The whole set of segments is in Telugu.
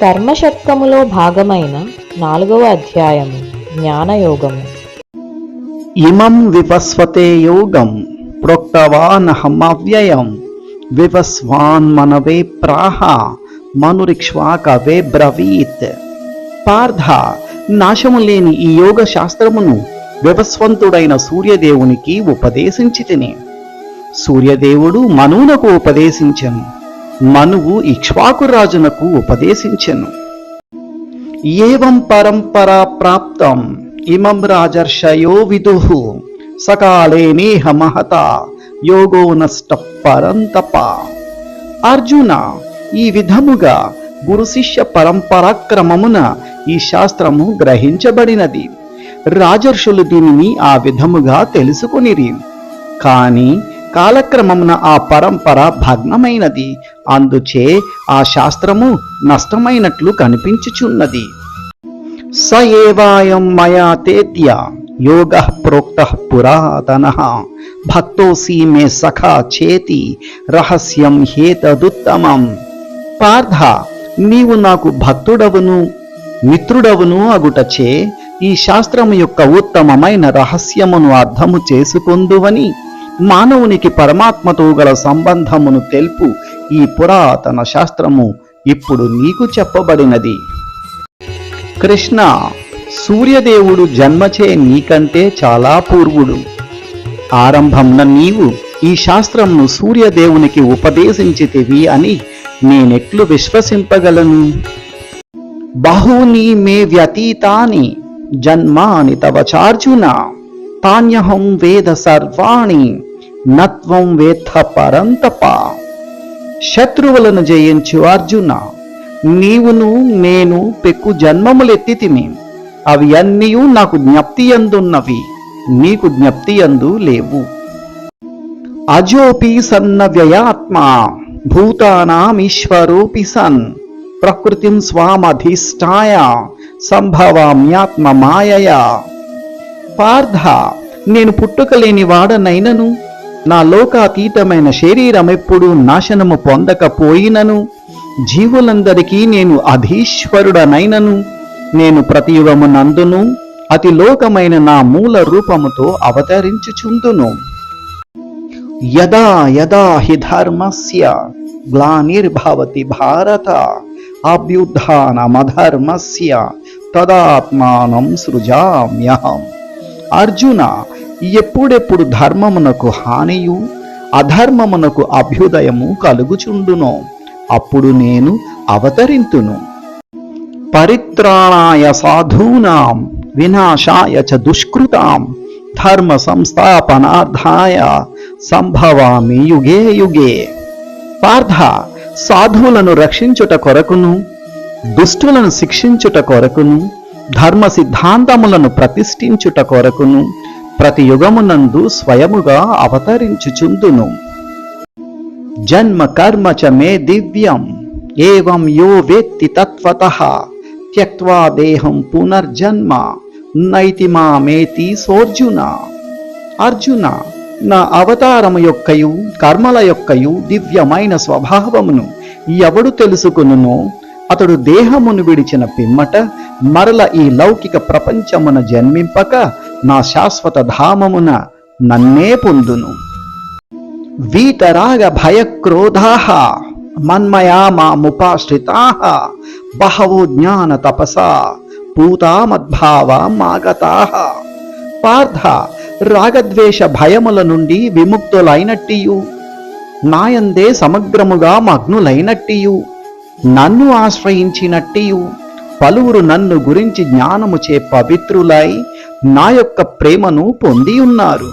కర్మషట్కములో భాగమైన 4వ అధ్యాయము జ్ఞానయోగము. ఇమం వివస్వతే యోగం ప్రోక్తవానహమవ్యయం వివస్వాన్ మనవే ప్రాహ మనురిక్ష్వాకవే బ్రవీత్. పార్థ, నాశము లేని ఈ యోగ శాస్త్రమును వివస్వంతుడైన సూర్యదేవునికి ఉపదేశించితిని. సూర్యదేవుడు మనువునకు ఉపదేశించెను, మనువు ఇక్ష్వాకురాజునకు ఉపదేశించెను. ఏవం పరంపరా ప్రాప్తం ఇమం రాజర్షయో విదుః సకాలే నేహ మహత యోగో నష్ట పరంతప. అర్జున, ఈ విధముగా గురు శిష్య పరంపరాక్రమమున ఈ శాస్త్రము గ్రహించబడినది. రాజర్షులు దీనిని ఆ విధముగా తెలుసుకొనిరి. కాని కాలక్రమమున ఆ పరంపర భగ్నమైనది. అందుచే ఆ శాస్త్రము నష్టమైనట్లు కనిపించుచున్నది. స ఏవాయం మయా తేత్య యోగః ప్రోక్తః పురాతనః భక్తోసి మే సఖా చేతి రహస్యం హేతదుత్తమం. పార్థ, నీవు నాకు భక్తుడవును మిత్రుడవును అగుటచే ఈ శాస్త్రము యొక్క ఉత్తమమైన రహస్యమును అర్థము చేసుకొందువని మానవునికి పరమాత్మతో గల సంబంధమును తెలుపు ఈ పురాతన శాస్త్రము ఇప్పుడు నీకు చెప్పబడినది. కృష్ణ, సూర్యదేవుడు జన్మచే నీకంటే చాలా పూర్వుడు. ఆరంభంన నీవు ఈ శాస్త్రమును సూర్యదేవునికి ఉపదేశించితివి అని నేనెట్లు విశ్వసింపగలను? బహూని మే వ్యతీతాని జన్మాని తవ చార్జున తాన్యహం వేద సర్వాణి నత్వం వేత్థ పరంతప. శత్రువులను జయించు అర్జున, నీవును నేను పెక్కు జన్మములెత్తితిమి. అవి అన్నీయూ నాకు జ్ఞప్తియందున్నవి, నీకు జ్ఞప్తియందు లేవు. అజోపి సన్న వ్యయాత్మా భూతానామీశ్వరోపి సన్ ప్రకృతిం స్వామధిష్టాయ సంభవామ్యాత్మ మాయయా. పార్థ, నేను పుట్టుకలేని వాడనైనను నా లోకాతీతమైన శరీరమెప్పుడు నాశనము పొందకపోయినను జీవులందరికీ నేను అధీశ్వరుడనైనను నేను ప్రతియుగమునందును అతి లోకమైన నా మూల రూపముతో అవతరించుచుందును. యదా యదా హి ధర్మస్య గ్లానిర్భవతి భారత అభ్యుత్థానమధర్మస్య తదాత్మానం సృజామ్యహం. అర్జున, ఎప్పుడెప్పుడు ధర్మమునకు హానియు అధర్మమునకు అభ్యుదయము కలుగుచుండునో అప్పుడు నేను అవతరింతును. పరిత్రాణాయ సాధూనాం వినాశాయ చ దుష్కృతాం ధర్మ సంస్థాపనార్థాయ సంభవామి యుగే యుగే. పార్థ, సాధువులను రక్షించుట కొరకును దుష్టులను శిక్షించుట కొరకును ధర్మ సిద్ధాంతములను ప్రతిష్ఠించుట కొరకును ప్రతి యుగమునందు స్వయముగా అవతరించుచుందును. జన్మ కర్మ చ మే దివ్యం ఏవం యో వేత్తి తత్వతః త్యక్త్వా దేహం పునర్జన్మ నైతి మామేతి సోర్జున. అర్జున, నా అవతారము యొక్కయు కర్మల యొక్కయు దివ్యమైన స్వభావమును ఎవడు తెలుసుకొనునో అతడు దేహమును విడిచిన పిమ్మట మరల ఈ లౌకిక ప్రపంచమున జన్మింపక నా శాశ్వత ధామమున నన్నే పొందును. వీతరాగ భయక్రోధాః మన్మయా మాముపాశ్రితాః బహవో జ్ఞాన తపసా పూతా మద్భావా మాగతాః. పార్థ, రాగద్వేష భయముల నుండి విముక్తులైనట్టియు నాయందే సమగ్రముగా మగ్నులైనట్టియు నన్ను ఆశ్రయించినట్టియు పలువురు నన్ను గురించి జ్ఞానముచే పవిత్రులై నా యొక్క ప్రేమను పొందియున్నారు.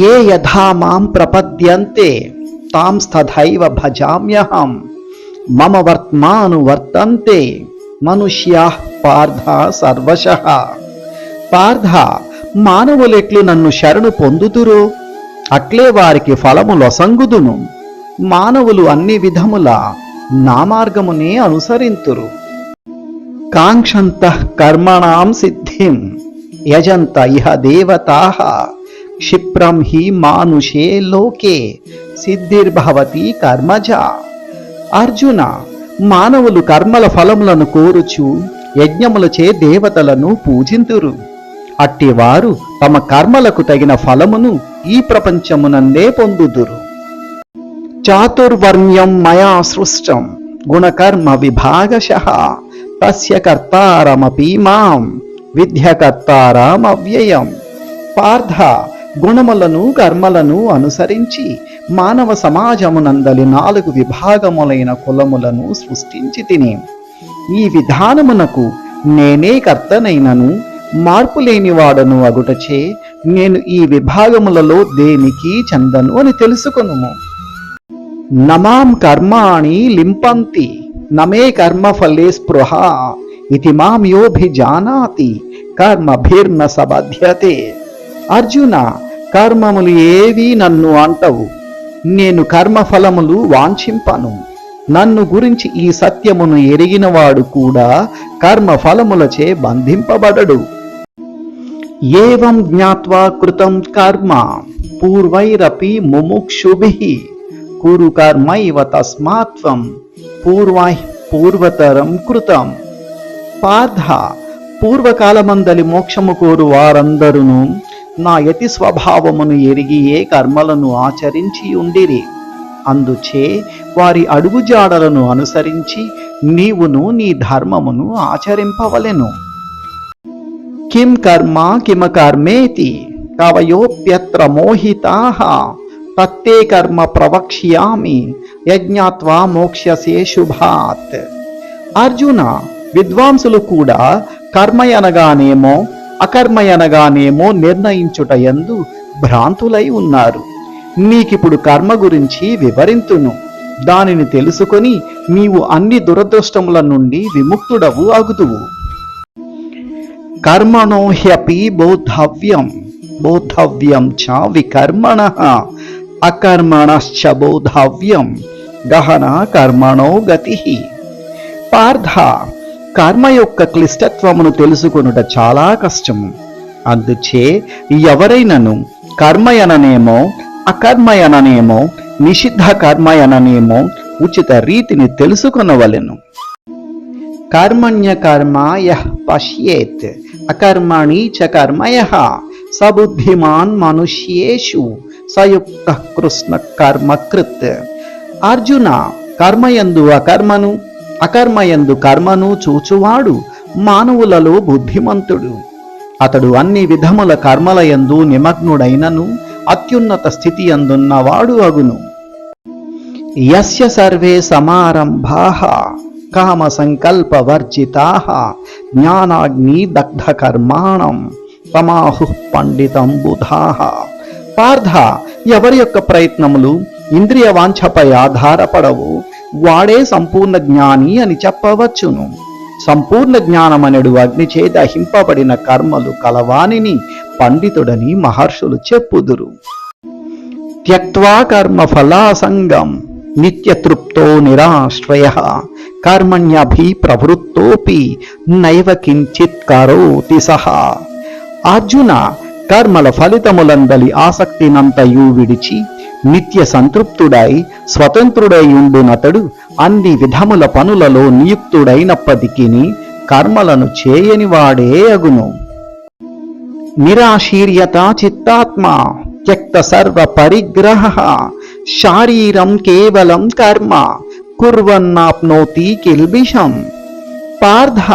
ఏ యథా మాం ప్రపద్యంతే తాం తథైవ భజామ్యహం మమ వర్త్మాను వర్తంతే మనుష్యాః పార్థ సర్వశః. పార్థ, మానవులెట్లు నన్ను శరణు పొందుతురో అట్లే వారికి ఫలము లొసంగుదును. మానవులు అన్ని విధముల నా మార్గమునే అనుసరింతురు. కాంక్షంతః కర్మణాం సిద్ధిం యజంత ఇహ దేవతాః క్షిప్రం హి మానుషే లోకే సిద్ధిర్భవతి కర్మజ. అర్జున, మానవులు కర్మల ఫలములను కోరుచు యజ్ఞములచే దేవతలను పూజింతురు. అట్టివారు తమ కర్మలకు తగిన ఫలమును ఈ ప్రపంచమునందే పొందుదురు. చాతుర్వర్ణ్యం మయా సృష్టం గుణకర్మ విభాగశః తస్య కర్తారమపి మాం విద్యకర్తారమవ్యయం. పార్థ, గుణములను కర్మలను అనుసరించి మానవ సమాజమునందలి 4 విభాగములైన కులములను సృష్టించి తిని, ఈ విధానమునకు నేనే కర్తనైనను మార్పులేనివాడను అగుటచే నేను ఈ విభాగములలో దేనికి చెందను అని తెలుసుకొనుము. నమాం కర్మాణి లింపంతి నమే కర్మఫలే స్పృహ ఇతి మాం యోభిజానాతి కర్మభిర్న సబధ్యతే. అర్జున, కర్మములు ఏవీ నన్ను అంటవు, నేను కర్మఫలములు వాంఛింపను. నన్ను గురించి ఈ సత్యమును ఎరిగినవాడు కూడా కర్మఫలములచే బంధింపబడడు. ఏవం జ్ఞాత్వా కృతం కర్మ పూర్వైరపి ముముక్షుభిః కురు కర్మైవ తస్మాత్వం పూర్వతరం కృతం. పార్థ, పూర్వకాలమందలి మోక్షము కోరు వారందరూ నా యతి స్వభావమును ఎరిగి ఏ కర్మలను ఆచరించి ఉండిరి. అందుచే వారి అడుగుజాడలను అనుసరించి నీవును నీ ధర్మమును ఆచరింపవలెను. కిం కర్మ కిమ కర్మేతి కవయోప్యత్ర మోహితాః తత్తే కర్మ ప్రవక్ష్యామి యజ్ఞాత్వా మోక్ష్యసే శుభాత్. అర్జున, విద్వాంసులు కూడా కర్మయనగానేమో అకర్మయనగానేమో నిర్ణయించుట యందు భ్రాంతులై ఉన్నారు. నీకిప్పుడు కర్మ గురించి వివరింతును. దానిని తెలుసుకొని నీవు అన్ని దురదృష్టముల నుండి విముక్తుడవు అగుదువు. కర్మణో హ్యపి బోద్ధవ్యం చ వికర్మణః అకర్మణశ్చ బోద్ధవ్యం గహన కర్మణో గతిః. పార్థ, కర్మ యొక్క క్లిష్టత్వమును తెలుసుకొనుట చాలా కష్టము. అందుచే ఎవరైనను కర్మయననేమో అకర్మయననేమో నిషిద్ధ కర్మయననేమో ఉచిత రీతిని తెలుసుకొనవలెను. కర్మణ్య కర్మ యః పశ్యేత్ అకర్మణి చ కర్మయః సబుద్ధిమాన్ మనుష్యేషు సయుక్తః కృష్ణ కర్మకృత్. అర్జున, కర్మయందు అకర్మను అకర్మయందు కర్మను చూచువాడు మానవులలో బుద్ధిమంతుడు. అతడు అన్ని విధముల కర్మలయందు నిమగ్నుడైనను అత్యున్నత స్థితి అందున్నవాడు అగును. యస్య సర్వే సమారంభాః కామ సంకల్ప వర్జితాః జ్ఞానాగ్ని దగ్ధ కర్మాణం తమాహుః పండితం బుధాః. పార్థ, ఎవరి యొక్క ప్రయత్నములు ఇంద్రియ వాంఛపై ఆధారపడవు వాడే సంపూర్ణ జ్ఞాని అని చెప్పవచ్చును. సంపూర్ణ జ్ఞానమనెడు అగ్నిచే దహింపబడిన కర్మలు కలవానిని పండితుడని మహర్షులు చెప్పుదురు. త్యక్త్వా కర్మ ఫలాసంగం నిత్యతృప్తో నిరాశ్రయః కర్మణ్యభి ప్రవృత్తోపి నైవ కించిత్ కరోతి సహా. అర్జున, కర్మల ఫలితములందలి ఆసక్తినంతయు విడిచి నిత్య సంతృప్తుడై స్వతంత్రుడై ఉండునతడు అన్ని విధముల పనులలో నియుక్తుడైనప్పటికీ కర్మలను చేయనివాడే అగును. నిరాశీర్యత చిత్తాత్మ త్యక్త సర్వ పరిగ్రహః శారీరం కేవలం కర్మ కుర్వన్నాప్నోతి కిల్బిషం. పార్థ,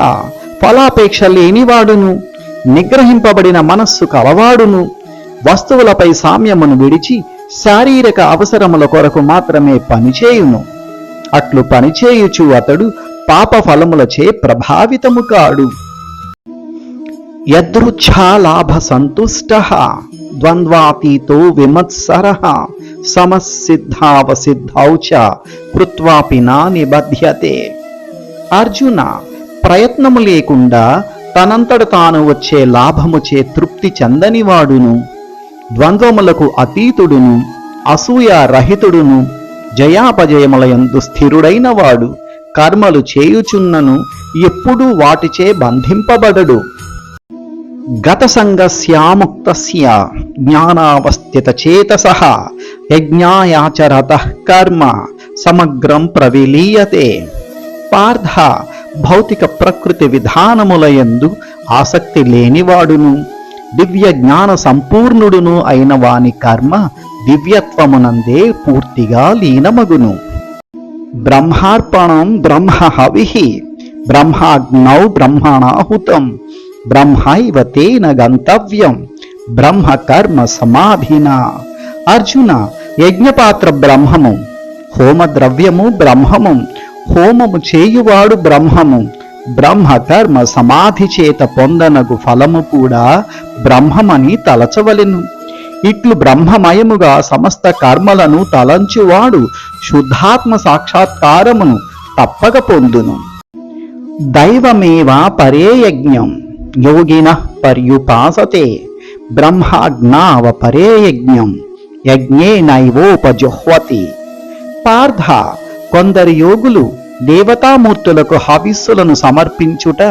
ఫలాపేక్ష లేనివాడును నిగ్రహింపబడిన మనస్సు కలవాడును వస్తువులపై సామ్యమును విడిచి శారీరక అవసరముల కొరకు మాత్రమే పనిచేయును. అట్లు పనిచేయుచు అతడు పాప ఫలములచే ప్రభావితము కాడు. యదృచ్ఛాలాభ సంతుష్టః ద్వంద్వాతీతో విమత్సరః సమసిద్ధావసిద్ధౌ చ కృత్వాపి నా నిబధ్యతే. అర్జున, ప్రయత్నము లేకుండా తనంతట తాను వచ్చే లాభముచే తృప్తి చెందనివాడును ద్వంద్వములకు అతీతుడును అసూయ రహితుడును జయాపజయములయందు స్థిరుడైన వాడు కర్మలు చేయుచున్నను ఎప్పుడూ వాటిచే బంధింపబడడు. గత సంగస్యాముక్తస్య జ్ఞానావస్థిత చేతసః యజ్ఞాయాచరతః కర్మ సమగ్రం ప్రవిలీయతే. పార్థ భౌతిక ప్రకృతి విధానములయందు ఆసక్తి లేనివాడును దివ్య జ్ఞాన సంపూర్ణుడును అయిన వాని కర్మ దివ్యత్వమునందే పూర్తిగా లీనమగును. బ్రహ్మార్పణం బ్రహ్మ హవిః బ్రహ్మాగ్నౌ బ్రహ్మణాహుతం బ్రహ్మైవ తేన గంతవ్యం బ్రహ్మ కర్మ సమాధినా. అర్జున, యజ్ఞపాత్ర బ్రహ్మము, హోమద్రవ్యము బ్రహ్మము, హోమము చేయువాడు బ్రహ్మము, బ్రహ్మ కర్మ సమాధి చేత పొందనగు ఫలము కూడా బ్రహ్మమని తలచవలెను. ఇట్లు బ్రహ్మమయముగా సమస్త కర్మలను తలంచువాడు శుద్ధాత్మ సాక్షాత్కారమును తప్పక పొందును. దైవమేవ పరే యజ్ఞం యోగినః పర్యుపాసతే బ్రహ్మాజ్ఞావ పరే యజ్ఞం యజ్ఞేనైవోపజుహ్వతి. పార్థ, కొందరు యోగులు దేవతామూర్తులకు హవిస్సులను సమర్పించుట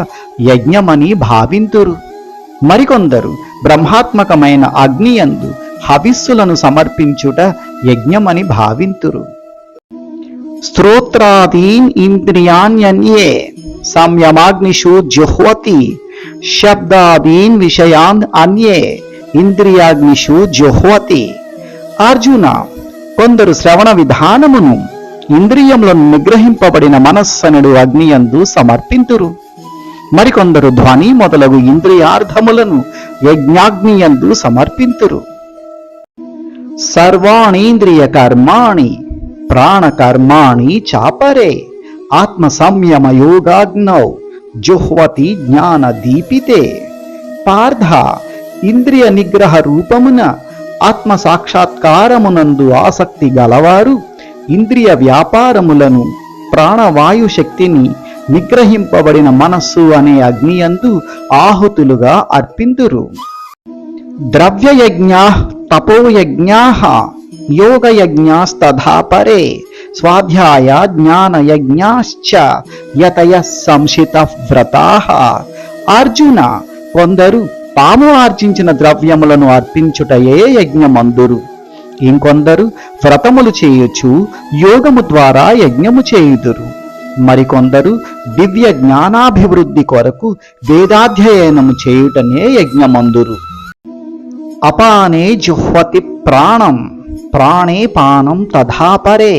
యజ్ఞమని భావింతురు. మరికొందరు బ్రహ్మాత్మకమైన అగ్నియందు హవిస్సులను సమర్పించుట యజ్ఞమని భావింతురు. స్తోత్రాదీన్ ఇంద్రియాణ్యన్యే సంయమాగ్నిషు జుహ్వతి శబ్దాదీన్ విషయాన్ అన్యే ఇంద్రియాగ్నిషు జుహ్వతి. అర్జున, కొందరు శ్రవణ విధానమును ఇంద్రియములను నిగ్రహింపబడిన మనస్సనుడు అగ్నియందు సమర్పింతురు. మరికొందరు ధ్వని మొదలగు ఇంద్రియార్థములను యజ్ఞాగ్నియందు సమర్పింతురు. సర్వాణీంద్రియ కర్మాణి ప్రాణకర్మాణి చాపరే ఆత్మ సంయమ యోగాగ్నౌ జుహ్వతి జ్ఞాన దీపితే. పార్థ, ఇంద్రియ నిగ్రహ రూపమున ఆత్మ సాక్షాత్కారమునందు ఆసక్తి గలవారు ఇంద్రియ వ్యాపారములను ప్రాణవాయు శక్తిని నిగ్రహింపబడిన మనస్సు అనే అగ్నియందు ఆహుతులుగా అర్పింతురు. ద్రవ్యయజ్ఞాః తపోయజ్ఞాః యోగయజ్ఞాస్తథా పరే స్వాధ్యాయ జ్ఞానయజ్ఞాశ్చ యతయః సంశితః వ్రతాః. అర్జున, కొందరు తాము ఆర్జించిన ద్రవ్యములను అర్పించుటయే యజ్ఞమందురు. ఇంకొందరు వ్రతములు చేయుచు యోగము ద్వారా యజ్ఞము చేయుదురు. మరికొందరు దివ్య జ్ఞానాభివృద్ధి కొరకు వేదాధ్యయనము చేయుటనే యజ్ఞమందురు. అపానే జుహ్వతి ప్రాణం ప్రాణే పానం తథా పరే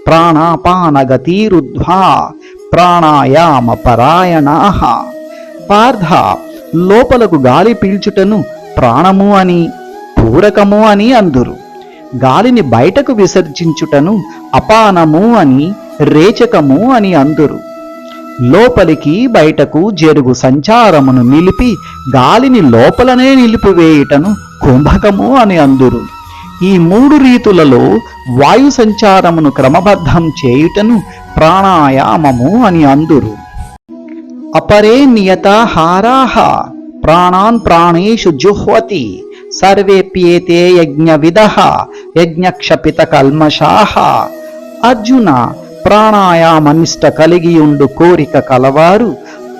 ప్రాణాపానగతిరుద్ధ్వా ప్రాణాయామ పరాయణాః. పార్థ, లోపలకు గాలి పీల్చుటను ప్రాణము అని పూరకము అని అందురు. గాలిని బయటకు విసర్జించుటను అపానము అని రేచకము అని అందురు. లోపలికి బయటకు జరుగు సంచారమును నిలిపి గాలిని లోపలనే నిలిపివేయుటను కుంభకము అని అందురు. ఈ మూడు రీతులలో వాయు సంచారమును క్రమబద్ధం చేయుటను ప్రాణాయామము అని అందురు. అపరే నియతాహారాః ప్రాణాన్ ప్రాణేషు జుహ్వతి సర్వేప్యేతే యజ్ఞవిదః యజ్ఞక్షపిత కల్మషాః. అర్జున, ప్రాణాయామనిష్ట కలిగియుండు కోరిక కలవారు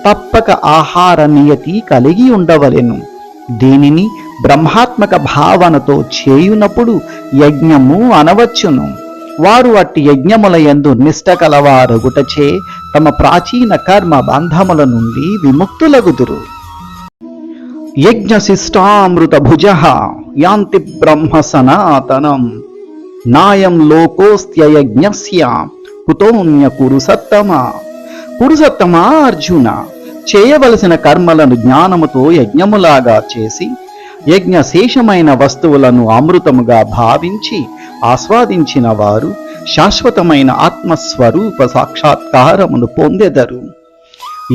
తప్పక ఆహార నియతి కలిగి ఉండవలెను. దీనిని బ్రహ్మాత్మక భావనతో చేయునప్పుడు యజ్ఞము అనవచ్చును. వారు అట్టి యజ్ఞముల యందు నిష్ట కలవారగుటచే తమ ప్రాచీన కర్మ బంధముల నుండి విముక్తులగుదురు. యజ్ఞశిష్టామృత భుజః యాంతి బ్రహ్మ సనాతనం నాయం లోకోస్త్యయజ్ఞస్య కుతోన్య కురుసత్తమా. కురుసత్తమా అర్జున, చేయవలసిన కర్మలను జ్ఞానముతో యజ్ఞములాగా చేసి యజ్ఞశేషమైన వస్తువులను అమృతముగా భావించి ఆస్వాదించిన వారు శాశ్వతమైన ఆత్మస్వరూప సాక్షాత్కారమును పొందెదరు.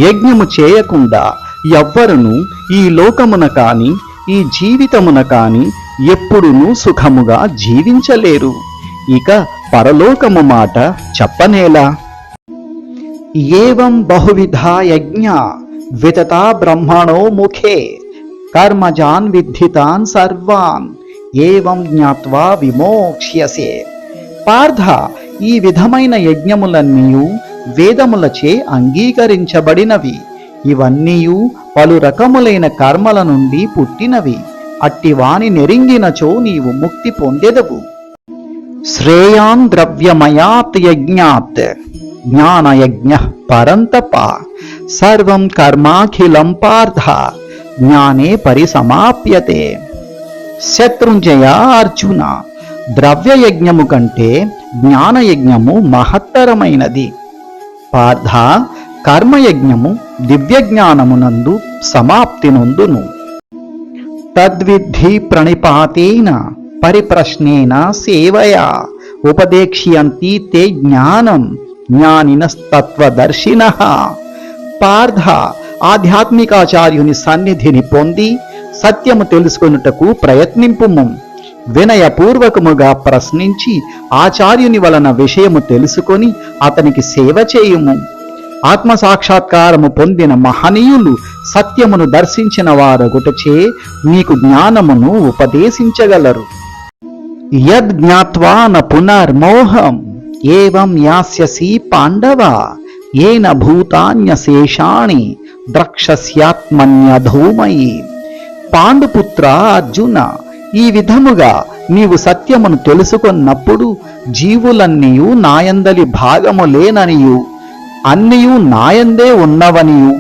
యజ్ఞము చేయకుండా ఎవ్వరును ఈ లోకమున కాని ఈ జీవితమున కాని ఎప్పుడునూ సుఖముగా జీవించలేరు. ఇక పరలోకము మాట చెప్పనేలా. ఏవం బహువిధా యజ్ఞ వితతా బ్రహ్మణో ముఖే కర్మజాన్ విద్ధితాన్ సర్వాన్ ఏవం జ్ఞాత్వా విమోక్ష్యసే. పార్థ, ఈ విధమైన యజ్ఞములన్నీయు వేదములచే అంగీకరించబడినవి. ఇవన్నీయు పలు రకములైన కర్మల నుండి పుట్టినవి. అట్టి వాని నెరింగినచో నీవు ముక్తి పొందెదవు. శ్రేయాన్ ద్రవ్యమయాత్ యజ్ఞాత్ జ్ఞానయజ్ఞ పరంతప సర్వం కర్మాఖిలం పార్థ జ్ఞానే పరిసమాప్యతే. శత్రుంజయ అర్జున, ద్రవ్యయజ్ఞము కంటే జ్ఞానయజ్ఞము మహత్తరమైనది. పార్థ, కర్మయజ్ఞము దివ్యజ్ఞానమునందు సమాప్తి నొందును. తద్విద్ధి ప్రణిపాతేన పరిప్రశ్నేన సేవయా ఉపదేక్ష్యంతి తే జ్ఞానం జ్ఞానినస్తత్వదర్శినః. పార్థ, ఆధ్యాత్మికాచార్యుని సన్నిధిని పొంది సత్యము తెలుసుకొనుటకు ప్రయత్నింపుము. వినయపూర్వకముగా ప్రశ్నించి ఆచార్యుని వలన విషయము తెలుసుకొని అతనికి సేవ చేయుము. ఆత్మసాక్షాత్కారము పొందిన మహనీయులు సత్యమును దర్శించిన వారొకటచే నీకు జ్ఞానమును ఉపదేశించగలరు. యజ్ఞాత్వా న పునర్మోహం ఏవం యాస్యసి పాండవ ఏన భూతాన్యశేషాణి ద్రక్షస్యాత్మన్యధూమయి. పాండుపుత్ర అర్జున, ఈ విధముగా నీవు సత్యమును తెలుసుకొన్నప్పుడు జీవులన్నీయు నాయందలి భాగము లేననియు అన్నియు నాయందే ఉన్నవనియు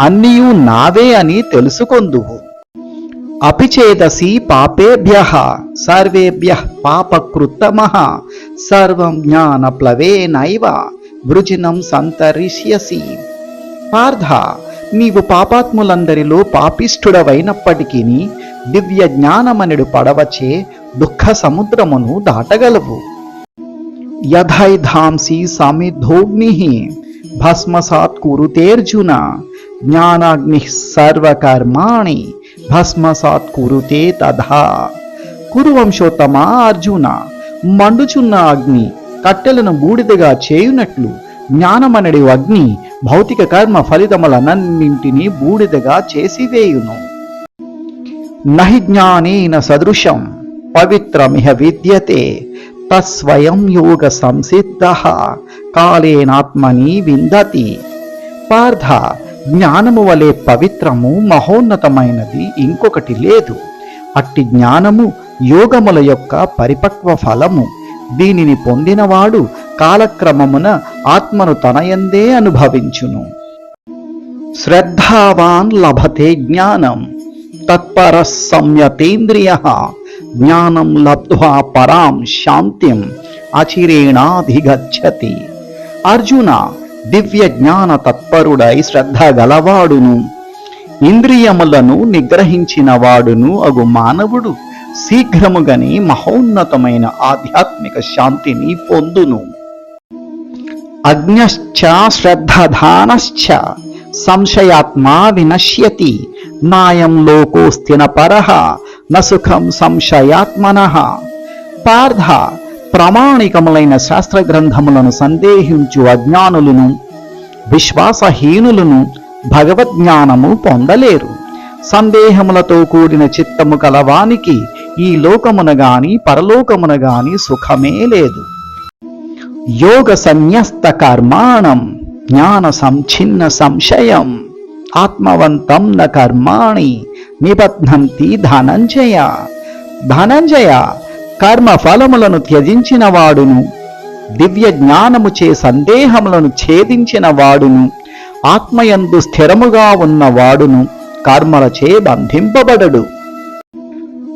అన్నియు నావే అని తెలుసుకొందువు. అపిచేదసి పాపేభ్యః సర్వేభ్యః పాపకృత్తమః సర్వం జ్ఞానప్లవేనైవ వృజినం సంతరిష్యసి. పార్థ, నీవు పాపాత్ములందరిలో పాపిష్ఠుడవైనప్పటికీ దివ్య జ్ఞానమనుడు పడవచే దుఃఖ సముద్రమును దాటగలవు. యథైధాంసి సమిద్ధోగ్నిః భస్మసాత్ కురుతేర్జున జ్ఞానాగ్ని సర్వకర్మాణి భస్మసాత్ కురుతే తథా. కురువంశోత్తమా అర్జున, మండుచున్న అగ్ని కట్టెలను బూడిదగా చేయునట్లు జ్ఞానమనడి అగ్ని భౌతిక కర్మ ఫలితములనన్నింటినీ బూడిదగా చేసివేయును. నహి జ్ఞానేన సదృశం పవిత్రమిహ విద్యతే తస్వయం యోగ సంసిద్ధః కాలేనాత్మని విందతి. పార్థ, జ్ఞానము వలె పవిత్రము మహోన్నతమైనది ఇంకొకటి లేదు. అట్టి జ్ఞానము యోగముల యొక్క పరిపక్వ ఫలము. దీనిని పొందినవాడు కాలక్రమమున ఆత్మను తనయందే అనుభవించును. శ్రద్ధావాన్ లభతే జ్ఞానం తత్పరః సంయతేంద్రియః జ్ఞానం లబ్ధ్వా పరాం శాంతిం అచిరేణాధిగచ్చతి. అర్జున, దివ్య జ్ఞాన తత్పరుడై శ్రద్ధ గలవాడును ఇంద్రియములను నిగ్రహించిన వాడును అగు మానవుడు శీఘ్రముగని మహోన్నతమైన ఆధ్యాత్మిక శాంతిని పొందును. అజ్ఞశ్చ శ్రద్ధధానశ్చ సంశయాత్మా వినశ్యతి నాయం లోకోస్తిన పరః న సుఖం సంశయాత్మనః. పార్థ, ప్రామాణికములైన శాస్త్ర గ్రంథములను సందేహించు అజ్ఞానులను విశ్వాసహీనులను భగవద్జ్ఞానము పొందలేరు. సందేహములతో కూడిన చిత్తము కలవానికి ఈ లోకమున గాని పరలోకమున గాని సుఖమే లేదు. యోగ సన్యస్త కర్మాణం జ్ఞాన సంఛిన్న సంశయం ఆత్మవంతం న కర్మాణి నిబధ్నంతి ధనంజయ. ధనంజయ, కర్మ ఫలములను త్యజించిన వాడును దివ్య జ్ఞానముచే సందేహములను ఛేదించిన వాడును ఆత్మయందు స్థిరముగా ఉన్నవాడును కర్మలచే బంధింపబడడు.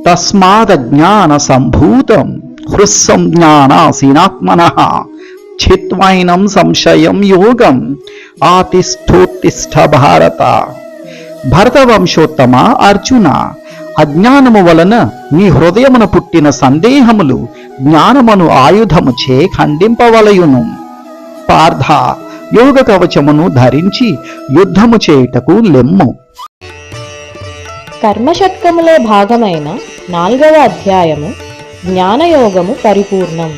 తస్మాదజ్ఞాన సంభూతం హృస్సంజ్ఞానాసీనాత్మనః చిత్వైనం సంశయం యోగం ఆతిష్ఠోత్తిష్ఠ భారత. భరతవంశోత్తమ అర్జున, అజ్ఞానము వలన నీ హృదయమున పుట్టిన సందేహములు జ్ఞానమును ఆయుధముచే ఖండింపవలయును. పార్థ, యోగ కవచమును ధరించి యుద్ధము చేయుటకు లెమ్ము. కర్మషట్కములో భాగమైన 4వ అధ్యాయము జ్ఞానయోగము పరిపూర్ణం.